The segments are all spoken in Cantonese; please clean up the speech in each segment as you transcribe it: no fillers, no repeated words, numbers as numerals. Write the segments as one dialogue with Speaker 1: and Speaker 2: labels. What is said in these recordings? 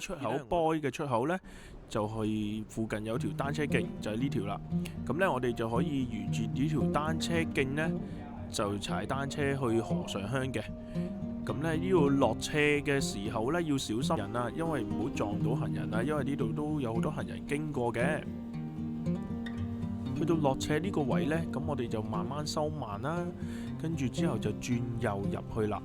Speaker 1: 出口 boy 嘅出口呢，就去附近有條單車徑，就係呢條啦。咁呢，我哋就可以沿住呢條單車徑呢，就踩單車去河上鄉嘅。咁呢，呢度落斜嘅時候呢，要小心人啊，因為唔好撞到行人啊，因為呢度都有好多行人經過嘅。去到落斜呢個位呢，咁我哋就慢慢收慢啦，跟住之後就轉右入去啦。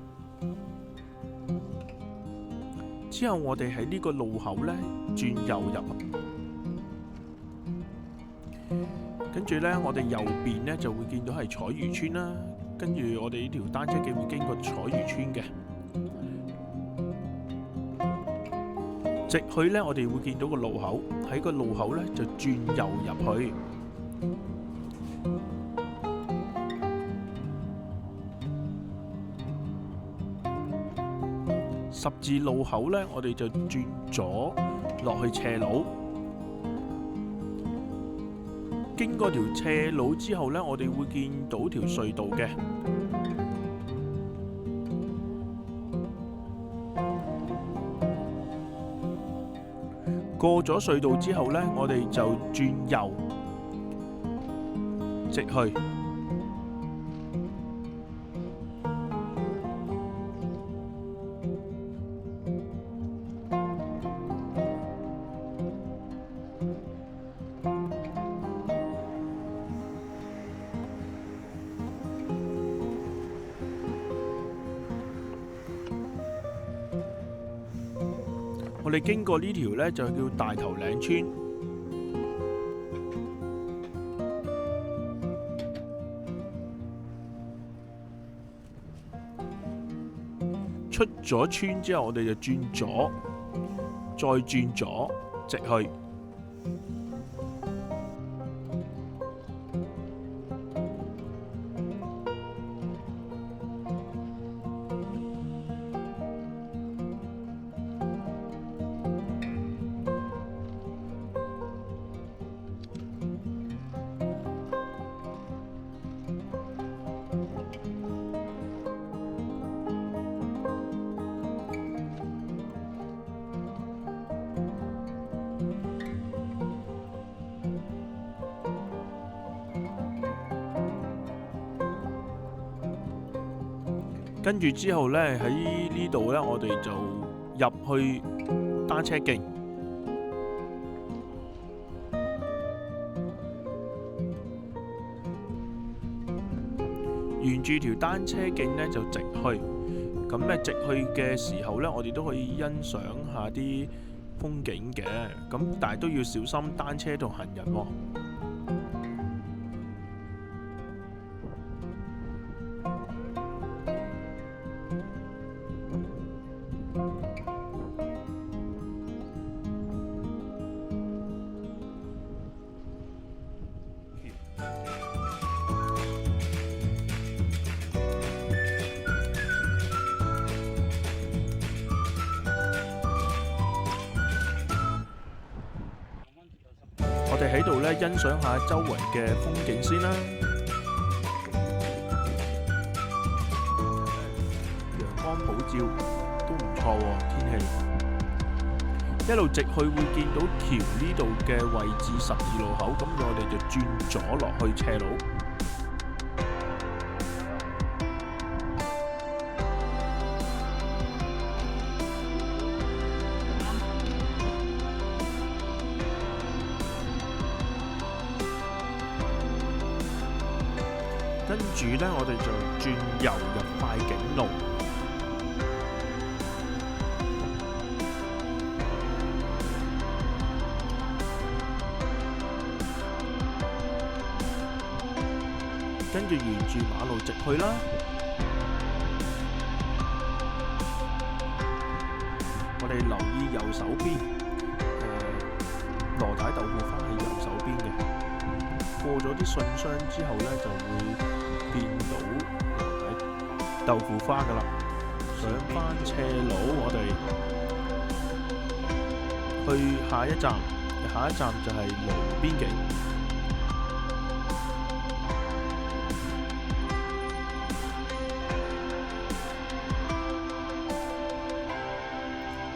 Speaker 1: 之後我哋喺呢個路口呢，轉右入，跟住呢，我哋右邊呢就會見到係彩魚村啦。跟住我哋呢條單車徑會經過彩魚村嘅，直去呢，我哋會見到個路口，喺個路口呢就轉右入去。十字路口呢，我哋就轉左落去斜路。經過條斜路之後呢，我哋會見到條隧道嘅。過咗隧道之後呢，我哋就轉右，直去。我哋經過呢條呢，就叫大頭嶺村。出咗村之後，我哋就轉左，再轉左，直去。跟住之後呢，喺呢度呢，我哋就入去單車徑，沿住條單車徑呢，就直去。咁呢，直去嘅時候呢，我哋都可以欣賞下啲風景嘅。咁但係都要小心單車同行人喎。我哋喺度咧欣賞下周圍嘅風景先啦。陽光普照，都唔錯喎，天氣。一路直去會見到橋呢度嘅位置12路口，咁我哋就轉左落去斜路。跟住呢，我哋就轉右入快景路，跟住沿住馬路直去啦。我哋留意右手邊，羅帶豆腐花喺右手邊嘅。過咗啲信箱之後呢，就會見到豆腐花噶啦。上返斜路，我哋去下一站，下一站就係蘆湖邊境。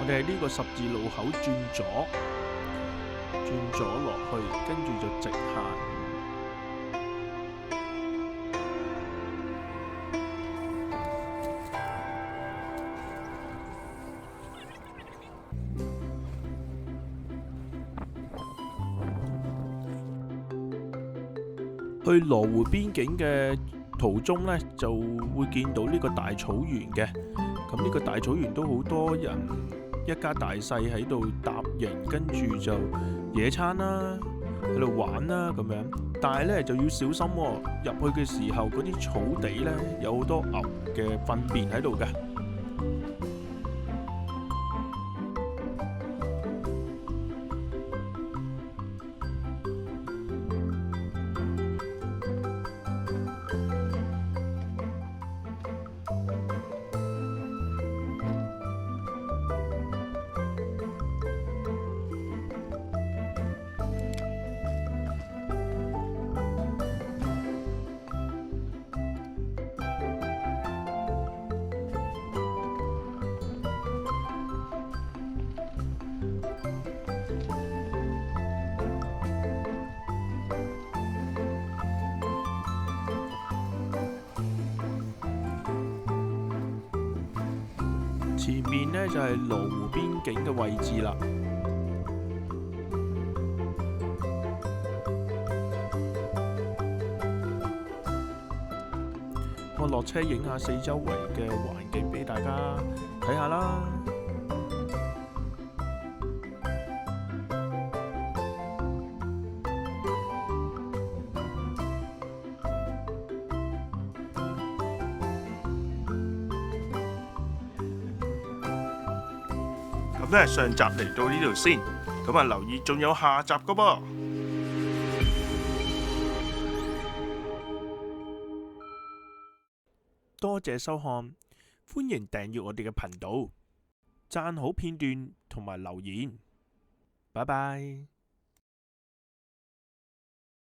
Speaker 1: 我哋喺呢個十字路口轉左落去，跟住就直行。去羅湖邊境嘅途中呢，就會見到呢個大草原嘅。咁呢個大草原都好多人一家大細喺度搭營，跟住就野餐啦，喺度玩啦咁樣。但係呢就要小心喎，入去嘅時候嗰啲草地呢，有好多牛嘅糞便喺度嘅。前面呢就係羅湖邊境嘅位置啦。我落車影下四周圍嘅環境俾大家睇下啦。咁呢上集嚟到呢度先，咁啊留意仲有下集噶噃。多謝收看，歡迎訂閱我哋嘅頻道，讚好片段同埋留言，拜拜。